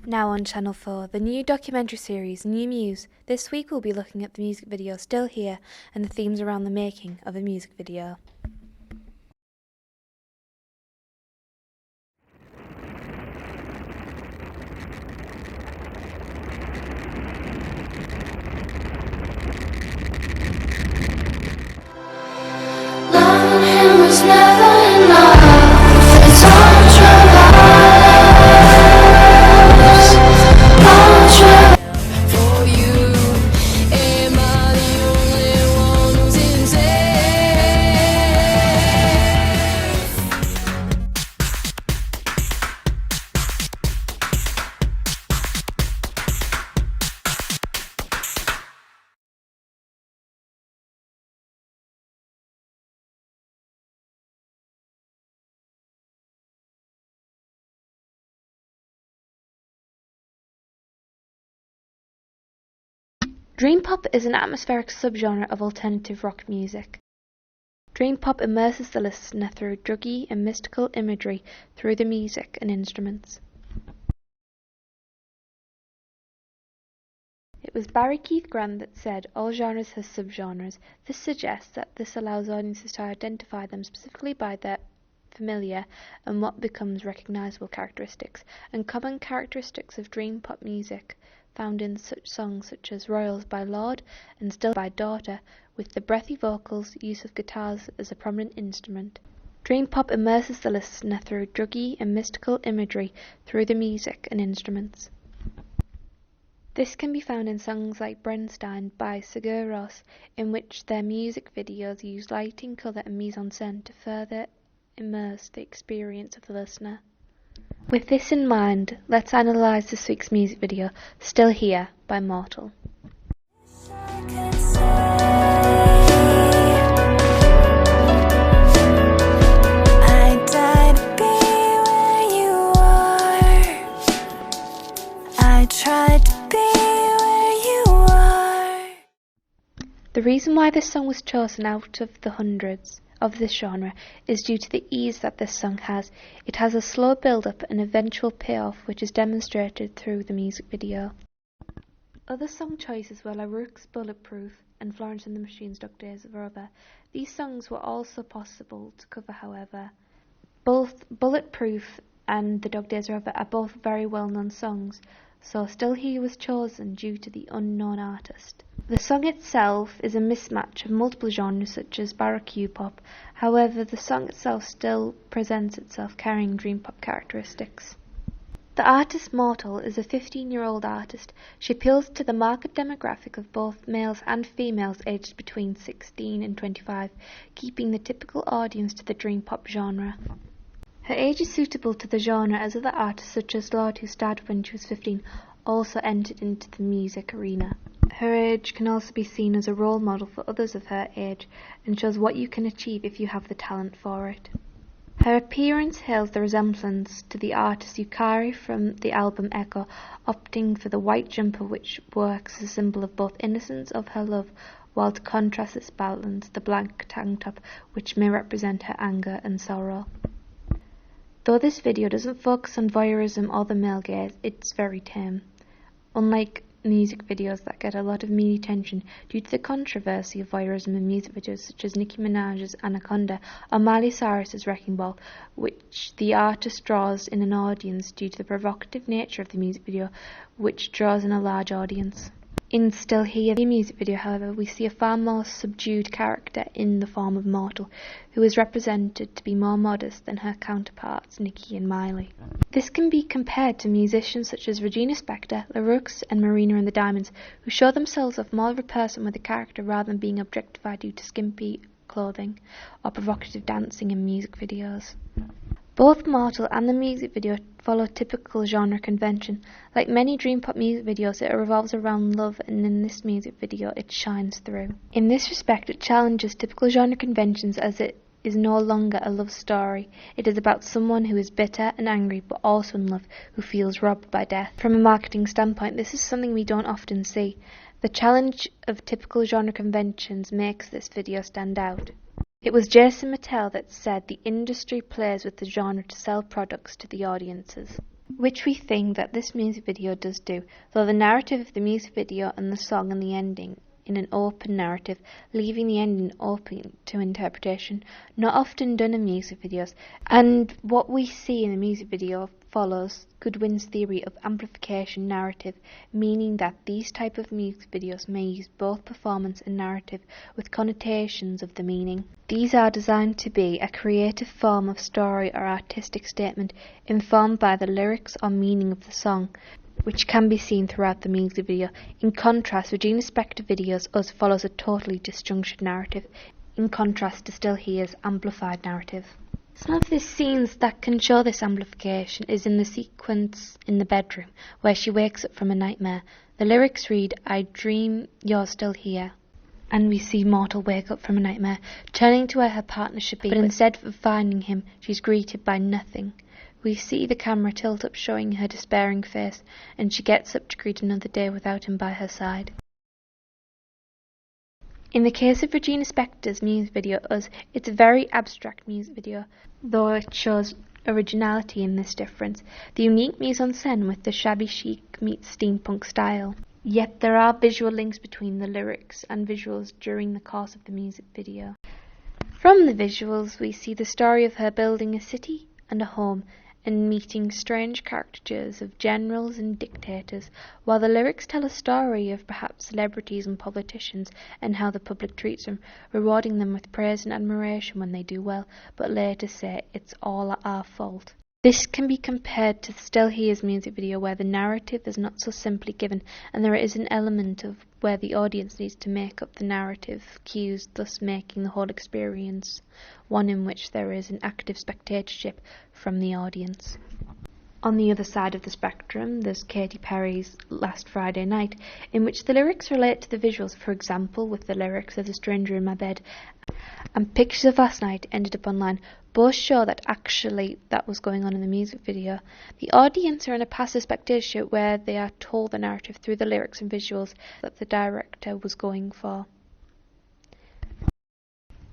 Now on Channel 4, the new documentary series New Muse. This week we'll be looking at the music video Still Here and the themes around the making of a music video. Loving him was never enough. It's ultra for you. Am I the only one who's insane? Dream pop is an atmospheric subgenre of alternative rock music. Dream pop immerses the listener through druggy and mystical imagery through the music and instruments. It was Barry Keith Grant that said, "All genres have subgenres." This suggests that this allows audiences to identify them specifically by their familiar and what becomes recognizable characteristics, and common characteristics of dream pop music found in such songs such as Royals by Lorde and Still by Daughter, with the breathy vocals, use of guitars as a prominent instrument. Dream pop immerses the listener through druggy and mystical imagery through the music and instruments. This can be found in songs like Bernstein by Sigur Rós, in which their music videos use lighting, colour and mise-en-scène to further immerse the experience of the listener. With this in mind, let's analyse this week's music video, Still Here by Mortal. The reason why this song was chosen out of the hundreds of this genre is due to the ease that this song has. It has a slow build-up and eventual payoff, which is demonstrated through the music video. Other song choices were LaRoux's Bulletproof and Florence and the Machine's Dog Days of Rubber. These songs were also possible to cover, however. Both Bulletproof and The Dog Days of Rubber are both very well-known songs, so Still Here was chosen due to the unknown artist. The song itself is a mismatch of multiple genres such as baroque pop. However, the song itself still presents itself carrying dream pop characteristics. The artist Mortal is a 15-year-old artist. She appeals to the market demographic of both males and females aged between 16 and 25, keeping the typical audience to the dream pop genre. Her age is suitable to the genre, as other artists such as Lorde, who started when she was 15, also entered into the music arena. Her age can also be seen as a role model for others of her age and shows what you can achieve if you have the talent for it. Her appearance hails the resemblance to the artist Yukari from the album Echo, opting for the white jumper, which works as a symbol of both innocence of her love, while to contrast its balance, the blank tank top, which may represent her anger and sorrow. Though this video doesn't focus on voyeurism or the male gaze, it's very tame. Unlike music videos that get a lot of media attention due to the controversy of voyeurism in music videos such as Nicki Minaj's Anaconda or Miley Cyrus's Wrecking Ball, which the artist draws in an audience due to the provocative nature of the music video, which draws in a large audience. In Still Here, the music video, however, we see a far more subdued character in the form of Mortal, who is represented to be more modest than her counterparts Nicki and Miley. This can be compared to musicians such as Regina Spektor, LaRoux and Marina and the Diamonds, who show themselves as more of a person with a character rather than being objectified due to skimpy clothing or provocative dancing in music videos. Both Mortal and the music video follow typical genre convention. Like many dream pop music videos, it revolves around love, and in this music video it shines through. In this respect, it challenges typical genre conventions, as it is no longer a love story. It is about someone who is bitter and angry but also in love, who feels robbed by death. From a marketing standpoint, this is something we don't often see. The challenge of typical genre conventions makes this video stand out. It was Jason Mattel that said the industry plays with the genre to sell products to the audiences. which we think that this music video does do, though the narrative of the music video and the song and the ending in an open narrative, leaving the ending open to interpretation, not often done in music videos. And what we see in the music video follows Goodwin's theory of amplification narrative, meaning that these type of music videos may use both performance and narrative with connotations of the meaning. These are designed to be a creative form of story or artistic statement informed by the lyrics or meaning of the song, which can be seen throughout the music video. In contrast, Regina Spektor videos Us follows a totally disjuncted narrative, in contrast to Still Here's amplified narrative. Some of the scenes that can show this amplification is in the sequence in the bedroom, where she wakes up from a nightmare. The lyrics read, "I dream you're still here," and we see Mortal wake up from a nightmare, turning to where her partner should be, but instead of finding him, she's greeted by nothing. We see the camera tilt up, showing her despairing face, and she gets up to greet another day without him by her side. In the case of Regina Spektor's music video Us, it's a very abstract music video, though it shows originality in this difference, the unique mise-en-scène with the shabby chic meets steampunk style. Yet there are visual links between the lyrics and visuals during the course of the music video. From the visuals we see the story of her building a city and a home, and meeting strange caricatures of generals and dictators, while the lyrics tell a story of perhaps celebrities and politicians and how the public treats them, rewarding them with praise and admiration when they do well, but later say it's all our fault. This can be compared to Still Here's music video, where the narrative is not so simply given, and there is an element of where the audience needs to make up the narrative cues, thus making the whole experience one in which there is an active spectatorship from the audience. On the other side of the spectrum, there's Katy Perry's Last Friday Night, in which the lyrics relate to the visuals, for example with the lyrics of The Stranger in My Bed and Pictures of Last Night ended up online. Both show that actually that was going on in the music video. The audience are in a passive spectatorship where they are told the narrative through the lyrics and visuals that the director was going for.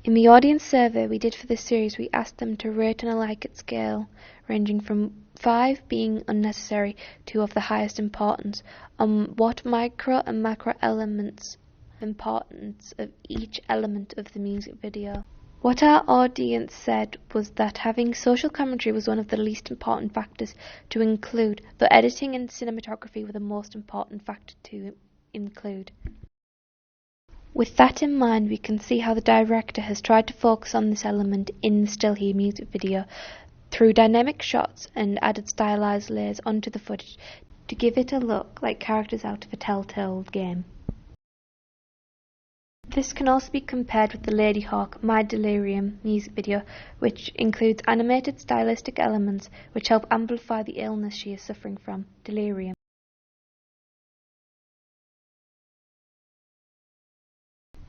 In the audience survey we did for this series, we asked them to rate on a like it scale, ranging from 5 being unnecessary to of the highest importance, on what micro and macro elements of importance of each element of the music video. What our audience said was that having social commentary was one of the least important factors to include, though editing and cinematography were the most important factor to include. With that in mind, we can see how the director has tried to focus on this element in the Still Here music video through dynamic shots and added stylized layers onto the footage to give it a look like characters out of a Telltale game. This can also be compared with the Ladyhawke My Delirium music video, which includes animated stylistic elements which help amplify the illness she is suffering from, delirium.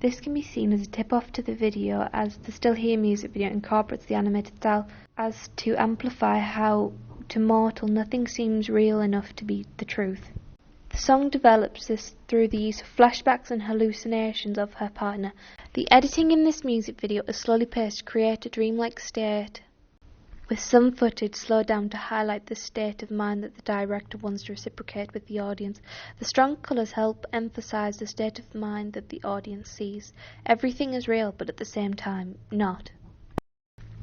This can be seen as a tip-off to the video, as the Still Here music video incorporates the animated style as to amplify how to Mortal nothing seems real enough to be the truth. The song develops this through the use of flashbacks and hallucinations of her partner. The editing in this music video is slowly paced to create a dreamlike state, with some footage slowed down to highlight the state of mind that the director wants to reciprocate with the audience. The strong colours help emphasise the state of mind that the audience sees. Everything is real, but at the same time, not.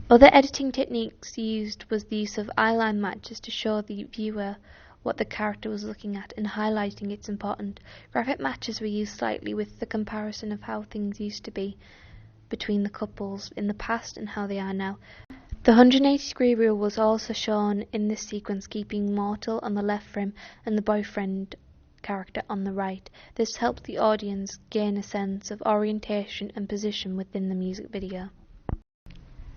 Other editing techniques used was the use of eyeline matches to show the viewer what the character was looking at and highlighting its important. Graphic matches were used slightly with the comparison of how things used to be between the couples in the past and how they are now. The 180-degree rule was also shown in this sequence, keeping Mortal on the left frame and the boyfriend character on the right. This helped the audience gain a sense of orientation and position within the music video.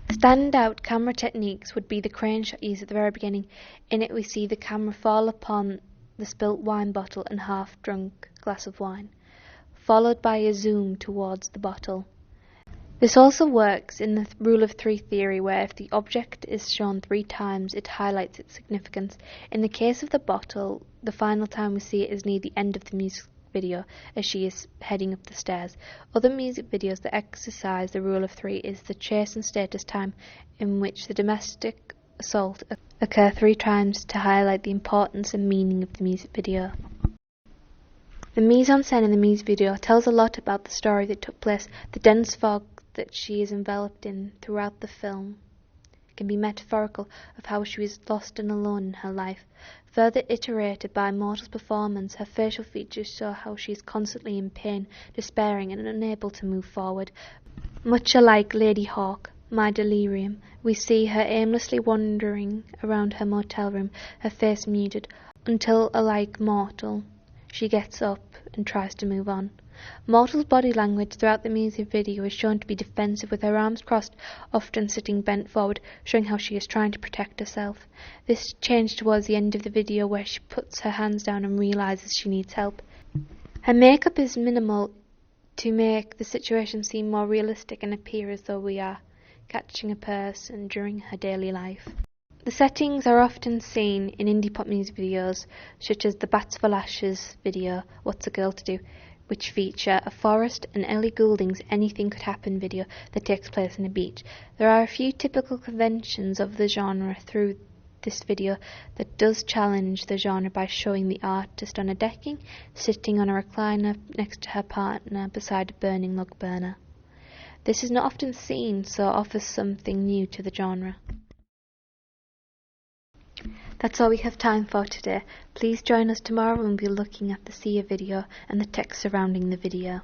Standout camera techniques would be the crane shot used at the very beginning. In it we see the camera fall upon the spilt wine bottle and half-drunk glass of wine, followed by a zoom towards the bottle. This also works in the rule of 3 theory, where if the object is shown 3 times it highlights its significance. In the case of the bottle, the final time we see it is near the end of the music video as she is heading up the stairs. Other music videos that exercise the rule of 3 is the chase and status time, in which the domestic assault occur 3 times to highlight the importance and meaning of the music video. The mise-en-scène in the music video tells a lot about the story that took place. The dense fog that she is enveloped in throughout the film can be metaphorical of how she was lost and alone in her life. Further iterated by Mortal's performance, her facial features show how she is constantly in pain, despairing and unable to move forward. Much alike Lady Hawk, My Delirium, we see her aimlessly wandering around her motel room, her face muted, until, alike Mortal, she gets up and tries to move on. Mortal's body language throughout the music video is shown to be defensive, with her arms crossed, often sitting bent forward, showing how she is trying to protect herself. This changed towards the end of the video, where she puts her hands down and realizes she needs help. Her makeup is minimal to make the situation seem more realistic and appear as though we are catching a person during her daily life. The settings are often seen in indie pop music videos, such as the Bats for Lashes video, What's a Girl to Do, which feature a forest, and Ellie Goulding's Anything Could Happen video that takes place on a beach. There are a few typical conventions of the genre through this video that does challenge the genre by showing the artist on a decking, sitting on a recliner next to her partner beside a burning log burner. This is not often seen, so offers something new to the genre. That's all we have time for today. Please join us tomorrow when we'll be looking at the Sia video and the text surrounding the video.